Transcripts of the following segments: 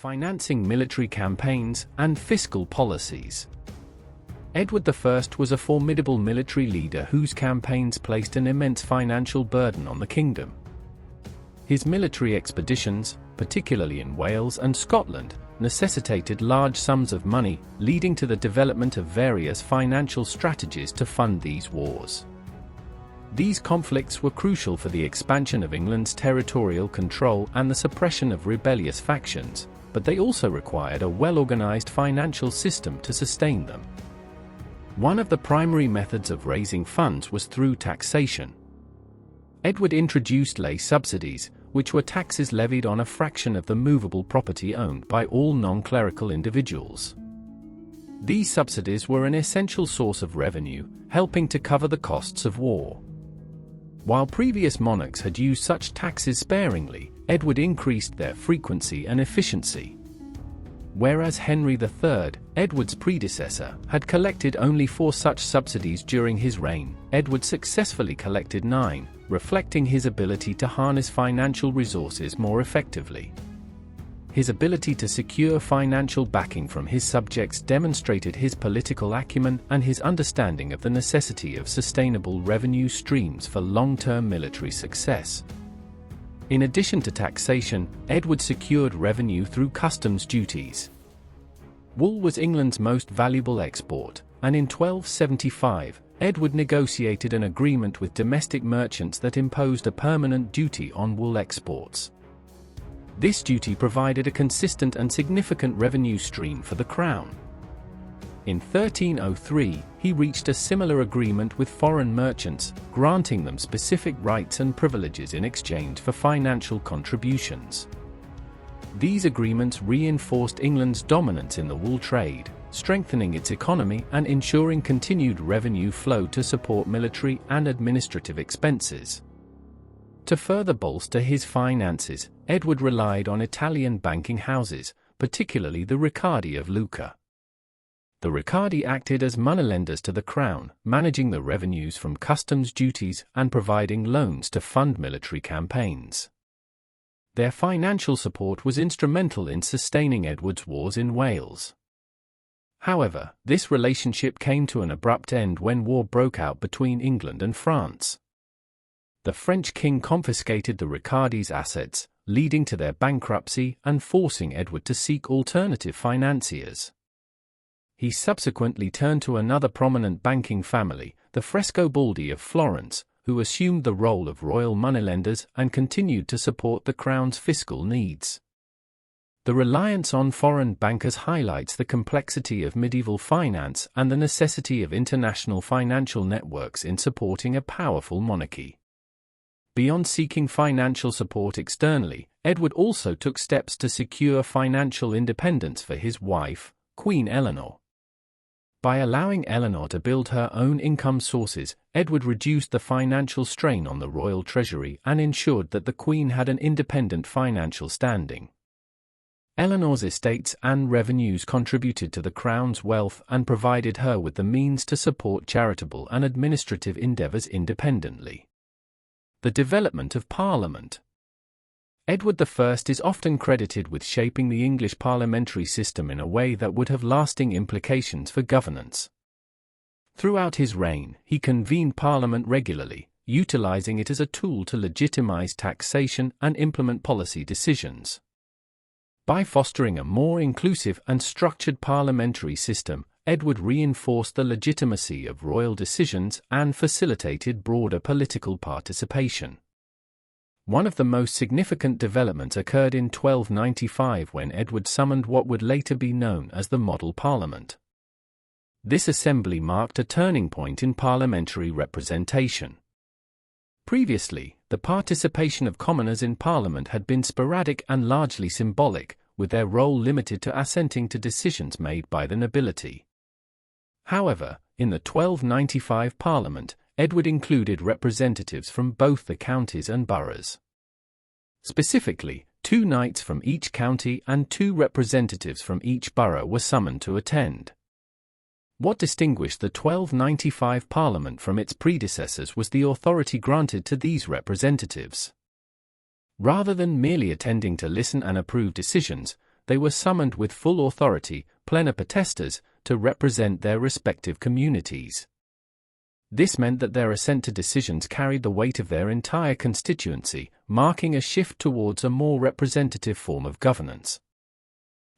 financing military campaigns, and fiscal policies. Edward I was a formidable military leader whose campaigns placed an immense financial burden on the kingdom. His military expeditions, particularly in Wales and Scotland, necessitated large sums of money, leading to the development of various financial strategies to fund these wars. These conflicts were crucial for the expansion of England's territorial control and the suppression of rebellious factions, but they also required a well-organized financial system to sustain them. One of the primary methods of raising funds was through taxation. Edward introduced lay subsidies, which were taxes levied on a fraction of the movable property owned by all non-clerical individuals. These subsidies were an essential source of revenue, helping to cover the costs of war. While previous monarchs had used such taxes sparingly, Edward increased their frequency and efficiency. Whereas Henry III, Edward's predecessor, had collected only 4 such subsidies during his reign, Edward successfully collected 9, reflecting his ability to harness financial resources more effectively. His ability to secure financial backing from his subjects demonstrated his political acumen and his understanding of the necessity of sustainable revenue streams for long-term military success. In addition to taxation, Edward secured revenue through customs duties. Wool was England's most valuable export, and in 1275, Edward negotiated an agreement with domestic merchants that imposed a permanent duty on wool exports. This duty provided a consistent and significant revenue stream for the crown. In 1303, he reached a similar agreement with foreign merchants, granting them specific rights and privileges in exchange for financial contributions. These agreements reinforced England's dominance in the wool trade, strengthening its economy and ensuring continued revenue flow to support military and administrative expenses. To further bolster his finances, Edward relied on Italian banking houses, particularly the Riccardi of Lucca. The Riccardi acted as moneylenders to the crown, managing the revenues from customs duties and providing loans to fund military campaigns. Their financial support was instrumental in sustaining Edward's wars in Wales. However, this relationship came to an abrupt end when war broke out between England and France. The French king confiscated the Riccardi's assets, leading to their bankruptcy and forcing Edward to seek alternative financiers. He subsequently turned to another prominent banking family, the Frescobaldi of Florence, who assumed the role of royal moneylenders and continued to support the crown's fiscal needs. The reliance on foreign bankers highlights the complexity of medieval finance and the necessity of international financial networks in supporting a powerful monarchy. Beyond seeking financial support externally, Edward also took steps to secure financial independence for his wife, Queen Eleanor. By allowing Eleanor to build her own income sources, Edward reduced the financial strain on the royal treasury and ensured that the Queen had an independent financial standing. Eleanor's estates and revenues contributed to the crown's wealth and provided her with the means to support charitable and administrative endeavors independently. The development of Parliament. Edward I is often credited with shaping the English parliamentary system in a way that would have lasting implications for governance. Throughout his reign, he convened Parliament regularly, utilizing it as a tool to legitimize taxation and implement policy decisions. By fostering a more inclusive and structured parliamentary system, Edward reinforced the legitimacy of royal decisions and facilitated broader political participation. One of the most significant developments occurred in 1295 when Edward summoned what would later be known as the Model Parliament. This assembly marked a turning point in parliamentary representation. Previously, the participation of commoners in Parliament had been sporadic and largely symbolic, with their role limited to assenting to decisions made by the nobility. However, in the 1295 Parliament, Edward included representatives from both the counties and boroughs. Specifically, 2 knights from each county and 2 representatives from each borough were summoned to attend. What distinguished the 1295 Parliament from its predecessors was the authority granted to these representatives. Rather than merely attending to listen and approve decisions, they were summoned with full authority, plena potestas, to represent their respective communities. This meant that their assent to decisions carried the weight of their entire constituency, marking a shift towards a more representative form of governance.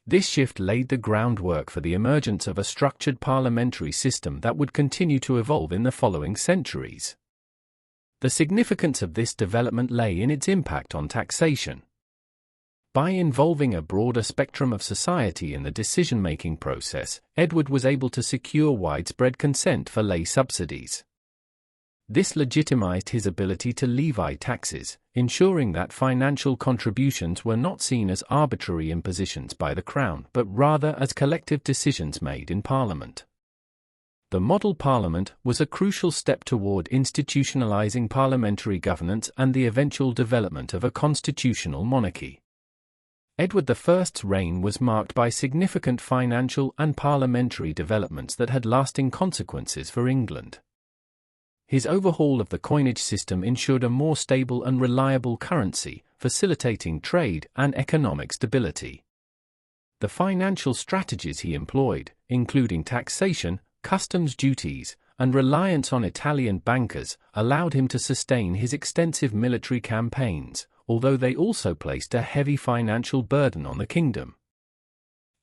This shift laid the groundwork for the emergence of a structured parliamentary system that would continue to evolve in the following centuries. The significance of this development lay in its impact on taxation. By involving a broader spectrum of society in the decision-making process, Edward was able to secure widespread consent for lay subsidies. This legitimized his ability to levy taxes, ensuring that financial contributions were not seen as arbitrary impositions by the Crown but rather as collective decisions made in Parliament. The model Parliament was a crucial step toward institutionalizing parliamentary governance and the eventual development of a constitutional monarchy. Edward I's reign was marked by significant financial and parliamentary developments that had lasting consequences for England. His overhaul of the coinage system ensured a more stable and reliable currency, facilitating trade and economic stability. The financial strategies he employed, including taxation, customs duties, and reliance on Italian bankers, allowed him to sustain his extensive military campaigns, although they also placed a heavy financial burden on the kingdom.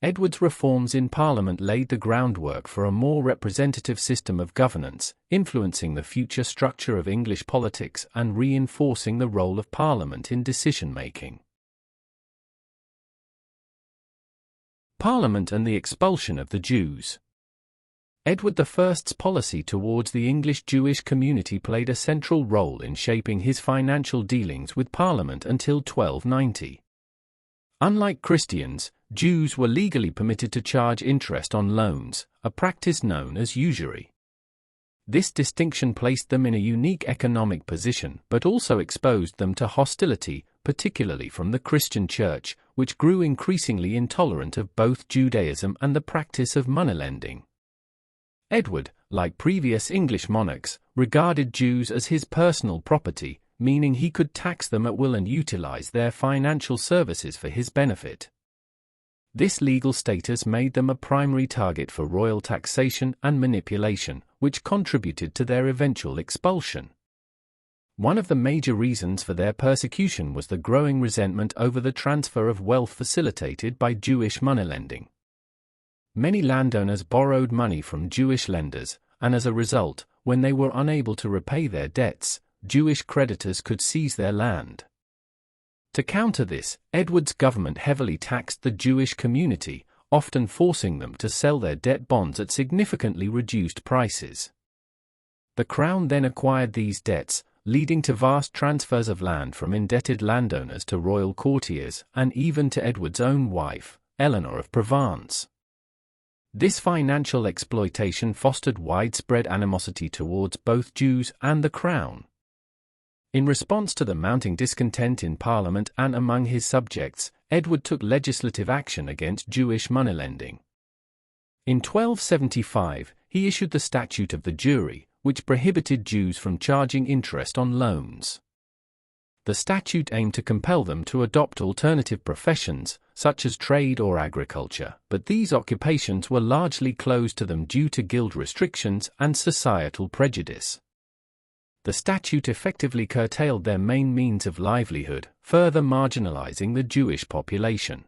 Edward's reforms in Parliament laid the groundwork for a more representative system of governance, influencing the future structure of English politics and reinforcing the role of Parliament in decision-making. Parliament and the expulsion of the Jews. Edward I's policy towards the English Jewish community played a central role in shaping his financial dealings with Parliament until 1290. Unlike Christians, Jews were legally permitted to charge interest on loans, a practice known as usury. This distinction placed them in a unique economic position but also exposed them to hostility, particularly from the Christian Church, which grew increasingly intolerant of both Judaism and the practice of moneylending. Edward, like previous English monarchs, regarded Jews as his personal property, meaning he could tax them at will and utilize their financial services for his benefit. This legal status made them a primary target for royal taxation and manipulation, which contributed to their eventual expulsion. One of the major reasons for their persecution was the growing resentment over the transfer of wealth facilitated by Jewish moneylending. Many landowners borrowed money from Jewish lenders, and as a result, when they were unable to repay their debts, Jewish creditors could seize their land. To counter this, Edward's government heavily taxed the Jewish community, often forcing them to sell their debt bonds at significantly reduced prices. The Crown then acquired these debts, leading to vast transfers of land from indebted landowners to royal courtiers and even to Edward's own wife, Eleanor of Provence. This financial exploitation fostered widespread animosity towards both Jews and the Crown. In response to the mounting discontent in Parliament and among his subjects, Edward took legislative action against Jewish moneylending. In 1275, he issued the Statute of the Jury, which prohibited Jews from charging interest on loans. The statute aimed to compel them to adopt alternative professions, such as trade or agriculture, but these occupations were largely closed to them due to guild restrictions and societal prejudice. The statute effectively curtailed their main means of livelihood, further marginalizing the Jewish population.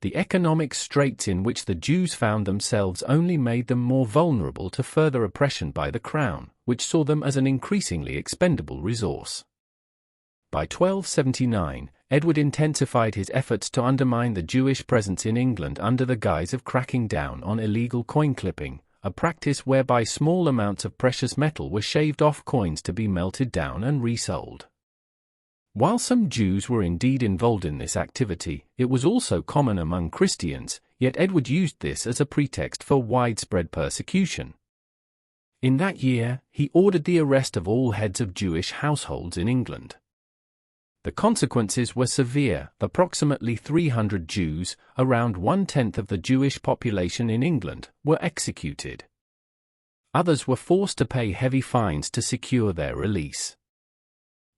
The economic straits in which the Jews found themselves only made them more vulnerable to further oppression by the Crown, which saw them as an increasingly expendable resource. By 1279, Edward intensified his efforts to undermine the Jewish presence in England under the guise of cracking down on illegal coin clipping, a practice whereby small amounts of precious metal were shaved off coins to be melted down and resold. While some Jews were indeed involved in this activity, it was also common among Christians, yet Edward used this as a pretext for widespread persecution. In that year, he ordered the arrest of all heads of Jewish households in England. The consequences were severe. Approximately 300 Jews, around 1/10 of the Jewish population in England, were executed. Others were forced to pay heavy fines to secure their release.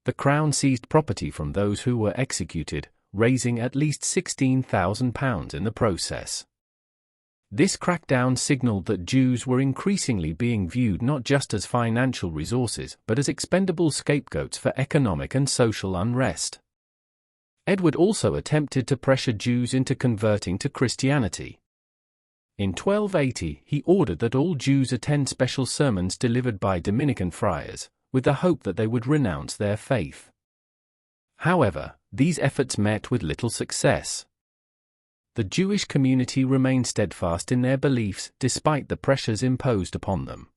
The Crown seized property from those who were executed, raising at least £16,000 in the process. This crackdown signaled that Jews were increasingly being viewed not just as financial resources but as expendable scapegoats for economic and social unrest. Edward also attempted to pressure Jews into converting to Christianity. In 1280, he ordered that all Jews attend special sermons delivered by Dominican friars, with the hope that they would renounce their faith. However, these efforts met with little success. The Jewish community remained steadfast in their beliefs despite the pressures imposed upon them.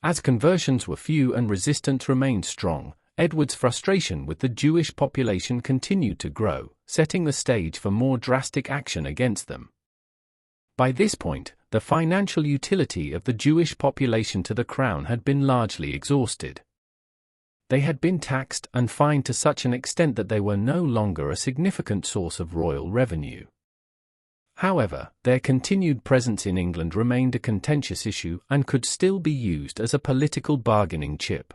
As conversions were few and resistance remained strong, Edward's frustration with the Jewish population continued to grow, setting the stage for more drastic action against them. By this point, the financial utility of the Jewish population to the crown had been largely exhausted. They had been taxed and fined to such an extent that they were no longer a significant source of royal revenue. However, their continued presence in England remained a contentious issue and could still be used as a political bargaining chip.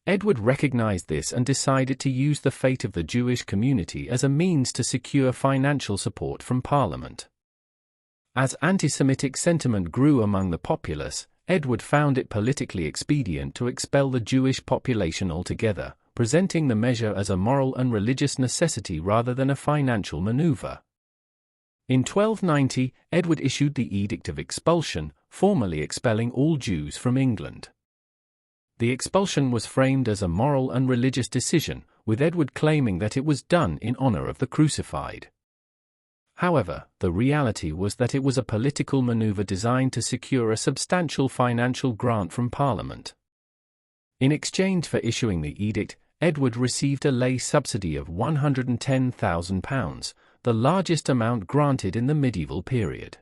Edward recognized this and decided to use the fate of the Jewish community as a means to secure financial support from Parliament. As anti-Semitic sentiment grew among the populace, Edward found it politically expedient to expel the Jewish population altogether, presenting the measure as a moral and religious necessity rather than a financial maneuver. In 1290, Edward issued the Edict of Expulsion, formally expelling all Jews from England. The expulsion was framed as a moral and religious decision, with Edward claiming that it was done in honor of the crucified. However, the reality was that it was a political maneuver designed to secure a substantial financial grant from Parliament. In exchange for issuing the edict, Edward received a lay subsidy of £110,000, the largest amount granted in the medieval period.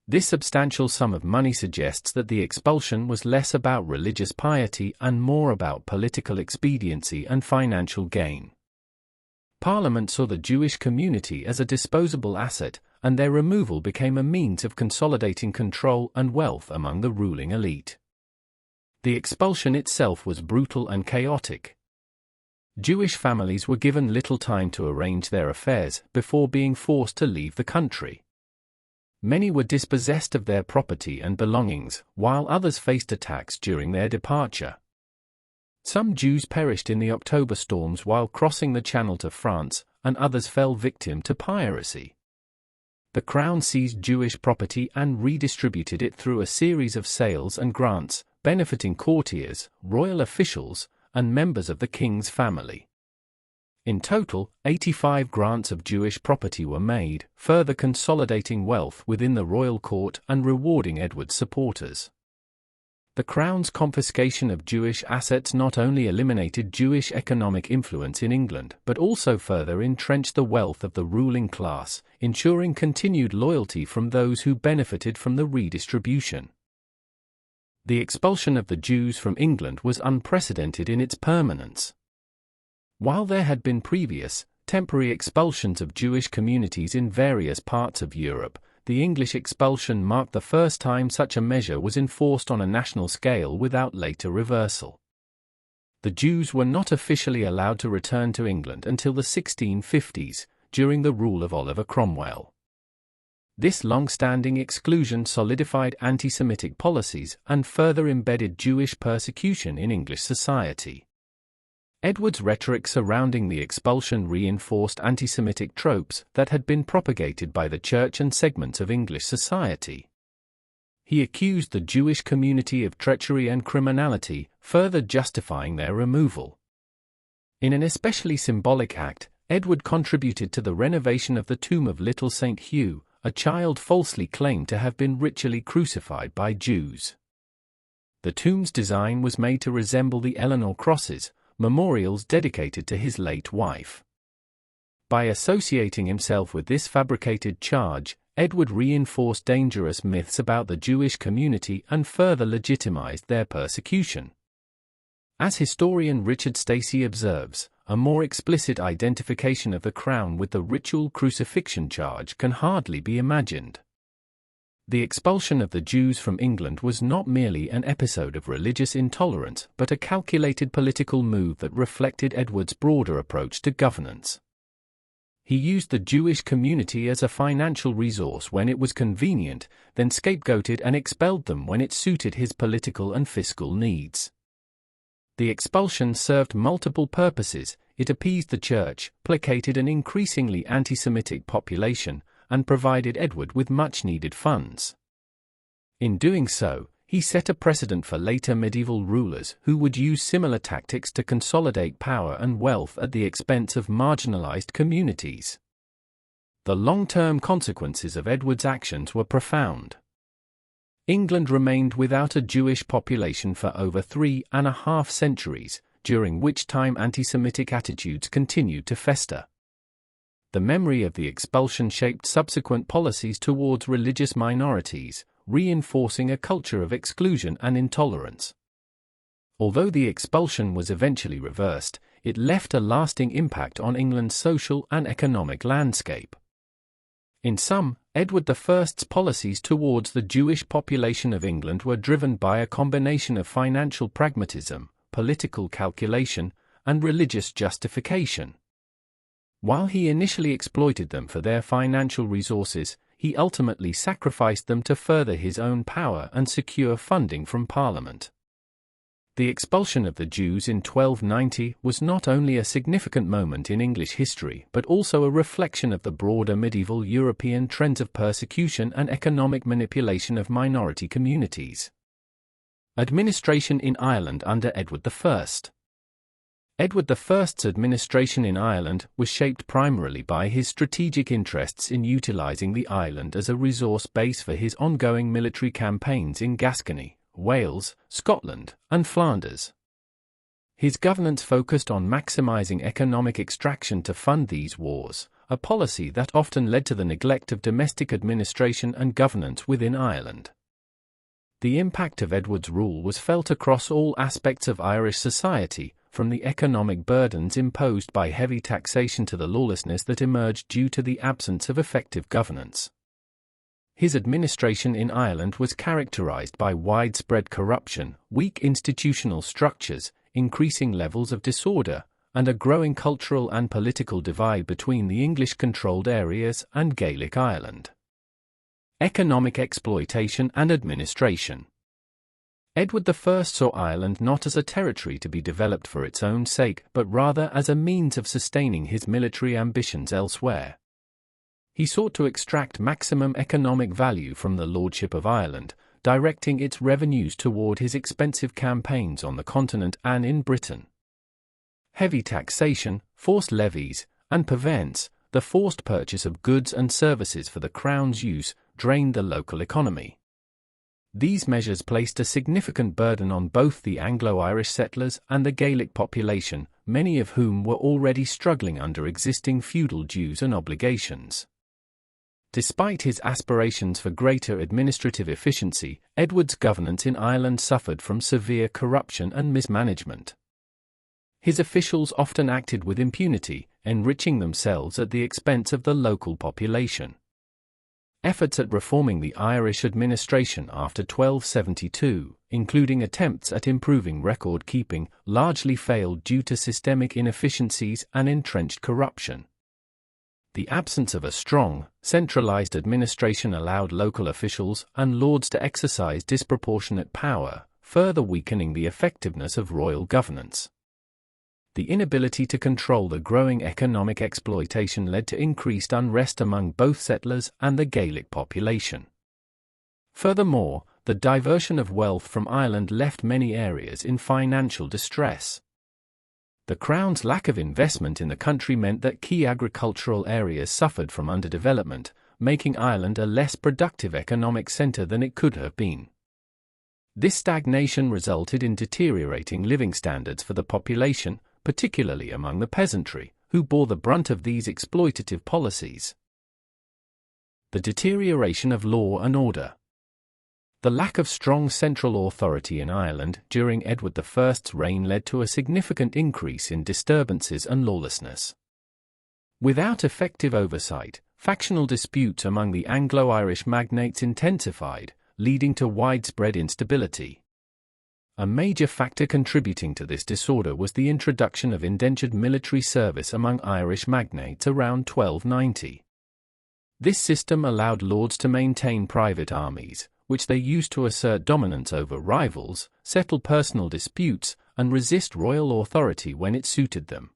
This substantial sum of money suggests that the expulsion was less about religious piety and more about political expediency and financial gain. Parliament saw the Jewish community as a disposable asset, and their removal became a means of consolidating control and wealth among the ruling elite. The expulsion itself was brutal and chaotic. Jewish families were given little time to arrange their affairs before being forced to leave the country. Many were dispossessed of their property and belongings, while others faced attacks during their departure. Some Jews perished in the October storms while crossing the Channel to France, and others fell victim to piracy. The crown seized Jewish property and redistributed it through a series of sales and grants, benefiting courtiers, royal officials, and members of the king's family. In total, 85 grants of Jewish property were made, further consolidating wealth within the royal court and rewarding Edward's supporters. The crown's confiscation of Jewish assets not only eliminated Jewish economic influence in England but also further entrenched the wealth of the ruling class, ensuring continued loyalty from those who benefited from the redistribution. The expulsion of the Jews from England was unprecedented in its permanence. While there had been previous, temporary expulsions of Jewish communities in various parts of Europe, the English expulsion marked the first time such a measure was enforced on a national scale without later reversal. The Jews were not officially allowed to return to England until the 1650s, during the rule of Oliver Cromwell. This long-standing exclusion solidified anti-Semitic policies and further embedded Jewish persecution in English society. Edward's rhetoric surrounding the expulsion reinforced anti-Semitic tropes that had been propagated by the Church and segments of English society. He accused the Jewish community of treachery and criminality, further justifying their removal. In an especially symbolic act, Edward contributed to the renovation of the tomb of little Saint Hugh, a child falsely claimed to have been ritually crucified by Jews. The tomb's design was made to resemble the Eleanor crosses, memorials dedicated to his late wife. By associating himself with this fabricated charge, Edward reinforced dangerous myths about the Jewish community and further legitimized their persecution. As historian Richard Stacey observes, a more explicit identification of the crown with the ritual crucifixion charge can hardly be imagined. The expulsion of the Jews from England was not merely an episode of religious intolerance but a calculated political move that reflected Edward's broader approach to governance. He used the Jewish community as a financial resource when it was convenient, then scapegoated and expelled them when it suited his political and fiscal needs. The expulsion served multiple purposes. It appeased the church, placated an increasingly anti-Semitic population, and provided Edward with much-needed funds. In doing so, he set a precedent for later medieval rulers who would use similar tactics to consolidate power and wealth at the expense of marginalized communities. The long-term consequences of Edward's actions were profound. England remained without a Jewish population for over 3.5 centuries, during which time anti-Semitic attitudes continued to fester. The memory of the expulsion shaped subsequent policies towards religious minorities, reinforcing a culture of exclusion and intolerance. Although the expulsion was eventually reversed, it left a lasting impact on England's social and economic landscape. In sum, Edward I's policies towards the Jewish population of England were driven by a combination of financial pragmatism, political calculation, and religious justification. While he initially exploited them for their financial resources, he ultimately sacrificed them to further his own power and secure funding from Parliament. The expulsion of the Jews in 1290 was not only a significant moment in English history but also a reflection of the broader medieval European trends of persecution and economic manipulation of minority communities. Administration in Ireland under Edward I. Edward I's administration in Ireland was shaped primarily by his strategic interests in utilizing the island as a resource base for his ongoing military campaigns in Gascony, Wales, Scotland, and Flanders. His governance focused on maximizing economic extraction to fund these wars, a policy that often led to the neglect of domestic administration and governance within Ireland. The impact of Edward's rule was felt across all aspects of Irish society, from the economic burdens imposed by heavy taxation to the lawlessness that emerged due to the absence of effective governance. His administration in Ireland was characterized by widespread corruption, weak institutional structures, increasing levels of disorder, and a growing cultural and political divide between the English-controlled areas and Gaelic Ireland. Economic exploitation and administration. Edward I saw Ireland not as a territory to be developed for its own sake, but rather as a means of sustaining his military ambitions elsewhere. He sought to extract maximum economic value from the lordship of Ireland, directing its revenues toward his expensive campaigns on the continent and in Britain. Heavy taxation, forced levies, and purveyance, the forced purchase of goods and services for the Crown's use, drained the local economy. These measures placed a significant burden on both the Anglo-Irish settlers and the Gaelic population, many of whom were already struggling under existing feudal dues and obligations. Despite his aspirations for greater administrative efficiency, Edward's governance in Ireland suffered from severe corruption and mismanagement. His officials often acted with impunity, enriching themselves at the expense of the local population. Efforts at reforming the Irish administration after 1272, including attempts at improving record-keeping, largely failed due to systemic inefficiencies and entrenched corruption. The absence of a strong, centralized administration allowed local officials and lords to exercise disproportionate power, further weakening the effectiveness of royal governance. The inability to control the growing economic exploitation led to increased unrest among both settlers and the Gaelic population. Furthermore, the diversion of wealth from Ireland left many areas in financial distress. The Crown's lack of investment in the country meant that key agricultural areas suffered from underdevelopment, making Ireland a less productive economic centre than it could have been. This stagnation resulted in deteriorating living standards for the population, particularly among the peasantry, who bore the brunt of these exploitative policies. The deterioration of law and order. The lack of strong central authority in Ireland during Edward I's reign led to a significant increase in disturbances and lawlessness. Without effective oversight, factional disputes among the Anglo-Irish magnates intensified, leading to widespread instability. A major factor contributing to this disorder was the introduction of indentured military service among Irish magnates around 1290. This system allowed lords to maintain private armies, which they used to assert dominance over rivals, settle personal disputes, and resist royal authority when it suited them.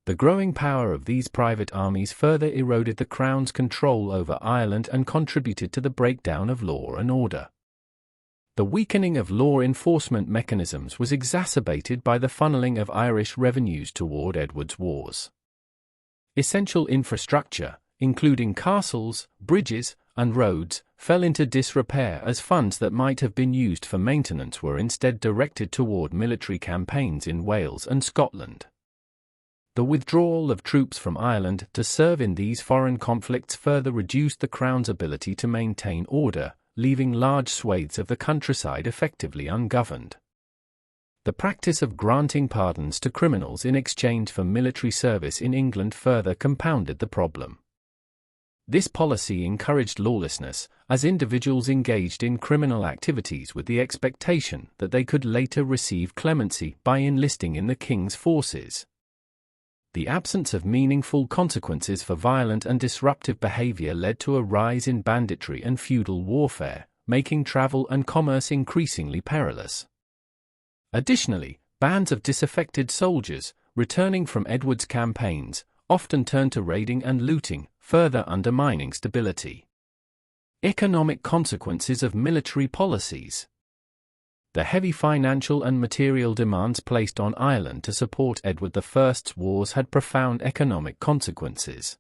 The growing power of these private armies further eroded the Crown's control over Ireland and contributed to the breakdown of law and order. The weakening of law enforcement mechanisms was exacerbated by the funneling of Irish revenues toward Edward's wars. Essential infrastructure, including castles, bridges, and roads, fell into disrepair as funds that might have been used for maintenance were instead directed toward military campaigns in Wales and Scotland. The withdrawal of troops from Ireland to serve in these foreign conflicts further reduced the Crown's ability to maintain order, leaving large swathes of the countryside effectively ungoverned. The practice of granting pardons to criminals in exchange for military service in England further compounded the problem. This policy encouraged lawlessness, as individuals engaged in criminal activities with the expectation that they could later receive clemency by enlisting in the king's forces. The absence of meaningful consequences for violent and disruptive behavior led to a rise in banditry and feudal warfare, making travel and commerce increasingly perilous. Additionally, bands of disaffected soldiers, returning from Edward's campaigns, often turned to raiding and looting, further undermining stability. Economic consequences of military policies. The heavy financial and material demands placed on Ireland to support Edward I's wars had profound economic consequences.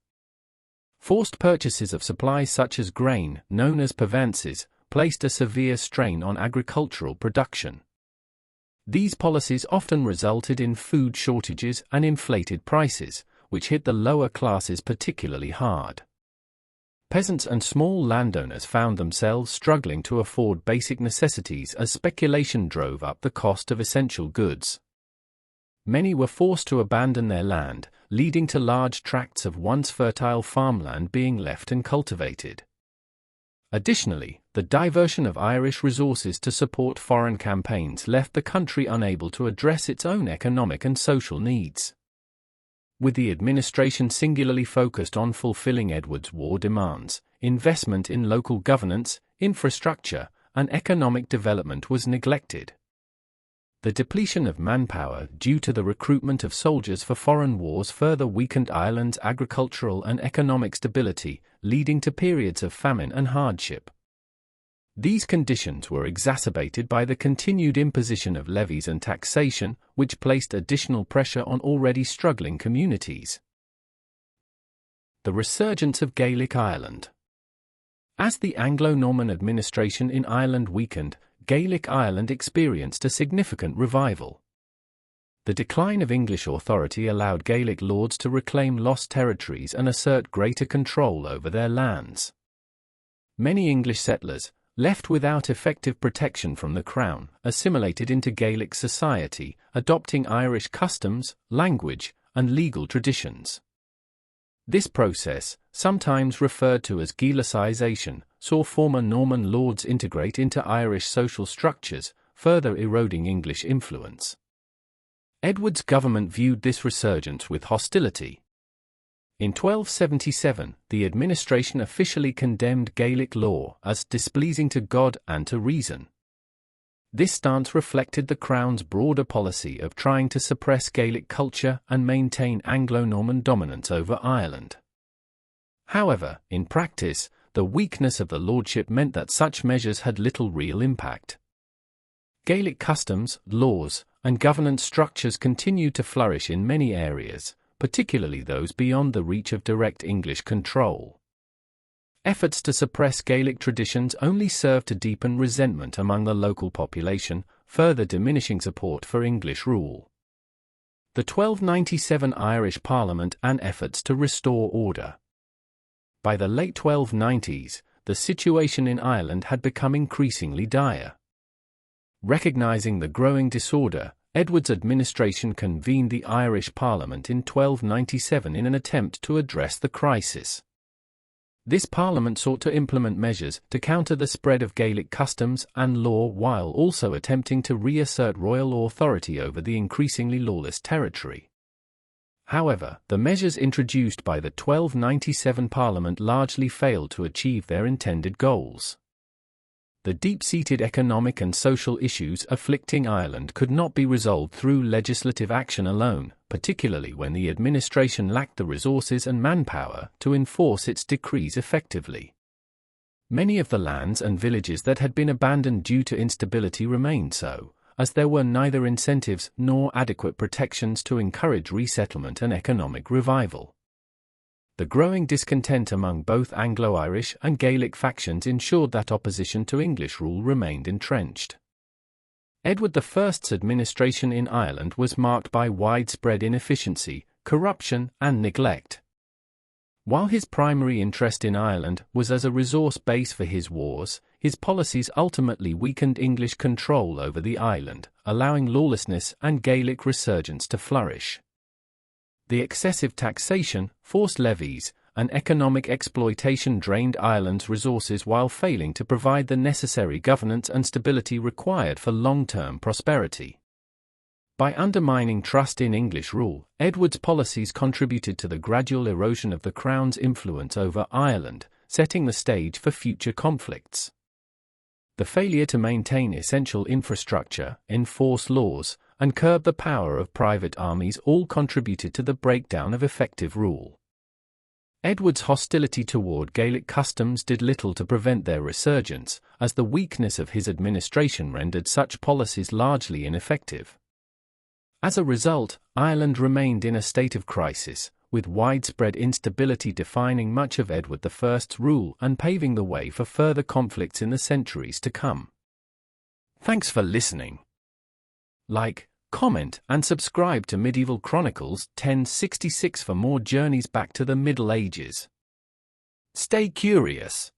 Forced purchases of supplies such as grain, known as purvances, placed a severe strain on agricultural production. These policies often resulted in food shortages and inflated prices, which hit the lower classes particularly hard. Peasants and small landowners found themselves struggling to afford basic necessities as speculation drove up the cost of essential goods. Many were forced to abandon their land, leading to large tracts of once fertile farmland being left uncultivated. Additionally, the diversion of Irish resources to support foreign campaigns left the country unable to address its own economic and social needs. With the administration singularly focused on fulfilling Edward's war demands, investment in local governance, infrastructure, and economic development was neglected. The depletion of manpower due to the recruitment of soldiers for foreign wars further weakened Ireland's agricultural and economic stability, leading to periods of famine and hardship. These conditions were exacerbated by the continued imposition of levies and taxation, which placed additional pressure on already struggling communities. The resurgence of Gaelic Ireland. As the Anglo-Norman administration in Ireland weakened, Gaelic Ireland experienced a significant revival. The decline of English authority allowed Gaelic lords to reclaim lost territories and assert greater control over their lands. Many English settlers, left without effective protection from the Crown, assimilated into Gaelic society, adopting Irish customs, language, and legal traditions. This process, sometimes referred to as Gaelicization, saw former Norman lords integrate into Irish social structures, further eroding English influence. Edward's government viewed this resurgence with hostility. In 1277, the administration officially condemned Gaelic law as displeasing to God and to reason. This stance reflected the Crown's broader policy of trying to suppress Gaelic culture and maintain Anglo-Norman dominance over Ireland. However, in practice, the weakness of the lordship meant that such measures had little real impact. Gaelic customs, laws, and governance structures continued to flourish in many areas, particularly those beyond the reach of direct English control. Efforts to suppress Gaelic traditions only served to deepen resentment among the local population, further diminishing support for English rule. The 1297 Irish Parliament and efforts to restore order. By the late 1290s, the situation in Ireland had become increasingly dire. Recognizing the growing disorder, Edward's administration convened the Irish Parliament in 1297 in an attempt to address the crisis. This parliament sought to implement measures to counter the spread of Gaelic customs and law while also attempting to reassert royal authority over the increasingly lawless territory. However, the measures introduced by the 1297 Parliament largely failed to achieve their intended goals. The deep-seated economic and social issues afflicting Ireland could not be resolved through legislative action alone, particularly when the administration lacked the resources and manpower to enforce its decrees effectively. Many of the lands and villages that had been abandoned due to instability remained so, as there were neither incentives nor adequate protections to encourage resettlement and economic revival. The growing discontent among both Anglo-Irish and Gaelic factions ensured that opposition to English rule remained entrenched. Edward I's administration in Ireland was marked by widespread inefficiency, corruption, and neglect. While his primary interest in Ireland was as a resource base for his wars, his policies ultimately weakened English control over the island, allowing lawlessness and Gaelic resurgence to flourish. The excessive taxation, forced levies, and economic exploitation drained Ireland's resources while failing to provide the necessary governance and stability required for long-term prosperity. By undermining trust in English rule, Edward's policies contributed to the gradual erosion of the Crown's influence over Ireland, setting the stage for future conflicts. The failure to maintain essential infrastructure, enforce laws, and curb the power of private armies all contributed to the breakdown of effective rule. Edward's hostility toward Gaelic customs did little to prevent their resurgence, as the weakness of his administration rendered such policies largely ineffective. As a result, Ireland remained in a state of crisis, with widespread instability defining much of Edward I's rule and paving the way for further conflicts in the centuries to come. Thanks for listening. Like, comment, and subscribe to Medieval Chronicles 1066 for more journeys back to the Middle Ages. Stay curious.